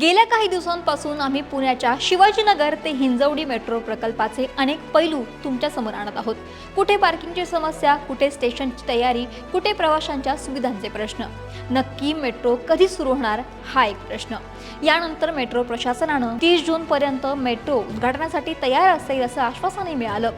गेल्या काही दिवसांपासून आम्ही पुण्याच्या शिवाजीनगर ते हिंजवडी मेट्रो प्रकल्पाचे अनेक पैलू तुमच्या समोर आणत आहोत। कुठे पार्किंगची समस्या, कुठे स्टेशनची तयारी, कुठे प्रवाशांच्या सुविधांचे प्रश्न। नक्की मेट्रो कधी सुरू होणार हा एक प्रश्न। यानंतर मेट्रो प्रशासनानं 30 जून पर्यंत मेट्रो उद्घाटनासाठी तयार असेल असं आश्वासनही मिळालं।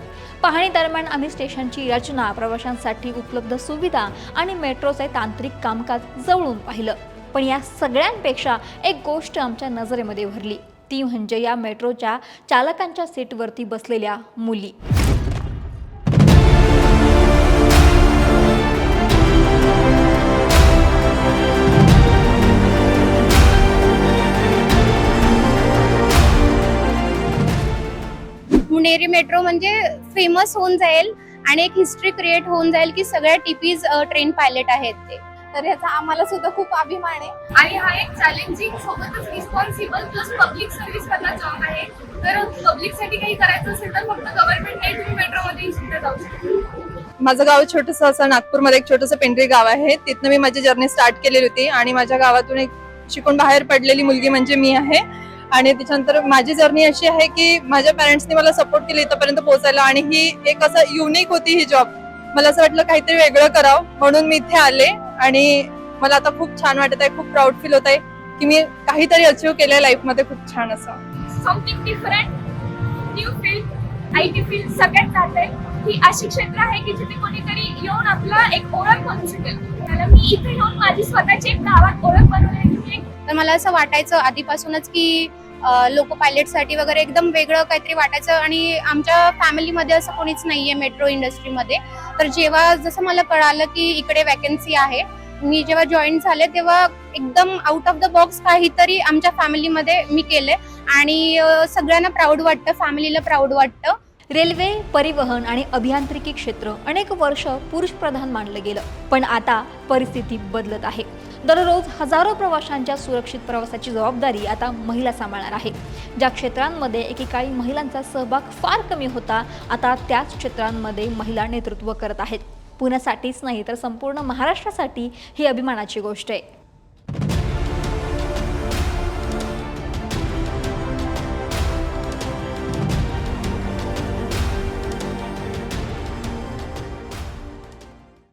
पाहणी दरम्यान आम्ही स्टेशनची रचना, प्रवाशांसाठी उपलब्ध सुविधा आणि मेट्रोचे तांत्रिक कामकाज जवळून पाहिलं। पण या सगळ्यांपेक्षा एक गोष्ट आमच्या नजरेमध्ये भरली, ती म्हणजे या मेट्रोच्या चालकांच्या सीटवरती बसलेल्या मुली। पुणेरी मेट्रो म्हणजे फेमस होऊन जाईल आणि एक हिस्ट्री क्रिएट होऊन जाईल की सगळ्या टीपीज ट्रेन पायलट आहेत ते। तर याचा आम्हाला सुद्धा खूप अभिमान आहे आणि हा एक चॅलेंजिंग सोबतच रिस्पॉन्सिबल प्लस पब्लिक सर्व्हिस करण्याचा जॉब आहे। तर पब्लिकसाठी काही करायचं असेल तर फक्त गव्हर्नमेंट नाही, तुम्ही मेट्रोमध्ये सुद्धा जाऊ शकता। माझं गाव छोटंसं असं नागपूरमध्ये एक छोटंसं पेंढरी गाव आहे। तिथनं मी माझी जर्नी स्टार्ट केलेली होती आणि माझ्या गावातून एक शिकून बाहेर पडलेली मुलगी म्हणजे मी आहे। आणि त्याच्यानंतर माझी जर्नी अशी आहे की माझ्या पॅरेंट्सनी मला सपोर्ट केली इथपर्यंत पोहोचायला आणि ही एक असं युनिक होती ही जॉब। मला असं वाटलं काहीतरी वेगळं करावं म्हणून मी इथे आले आणि मला आता खूप छान वाटत आहे, खूप प्राऊड फील होत आहे की मी काहीतरी अचीव्ह केलंय लाईफ मध्ये खूप छान असं। Something different, new field, IT field सगळ्यात जाते ही अशी क्षेत्र आहे की जिथे कोणीतरी येऊन आपला एक ओळख बनवू शकेल। त्याला मी इथे येऊन माझी स्वतःची एक गावात ओळख बनवली। तर मला असं वाटायचं आधीपासूनच की लोको पायलटसाठी वगैरे एकदम वेगळं काहीतरी वाटायचं आणि आमच्या फॅमिलीमध्ये असं कोणीच नाहीये मेट्रो इंडस्ट्रीमध्ये। तर जेव्हा जसं मला कळालं की इकडे वॅकन्सी आहे, मी जेव्हा जॉईन झाले तेव्हा एकदम आउट ऑफ द बॉक्स काहीतरी आमच्या फॅमिलीमध्ये मी केले आणि सगळ्यांना प्राऊड वाटतं, फॅमिलीला प्राऊड वाटतं। रेल्वे, परिवहन आणि अभियांत्रिकी क्षेत्र अनेक वर्ष पुरुषप्रधान मानलं गेलं, पण आता परिस्थिती बदलत आहे। दररोज हजारो प्रवाशांच्या सुरक्षित प्रवासाची जबाबदारी आता महिला सांभाळणार आहे। ज्या क्षेत्रांमध्ये एकेकाळी महिलांचा सहभाग फार कमी होता, आता त्याच क्षेत्रांमध्ये महिला नेतृत्व करत आहेत। पुण्यासाठीच नाही तर संपूर्ण महाराष्ट्रासाठी ही अभिमानाची गोष्ट आहे।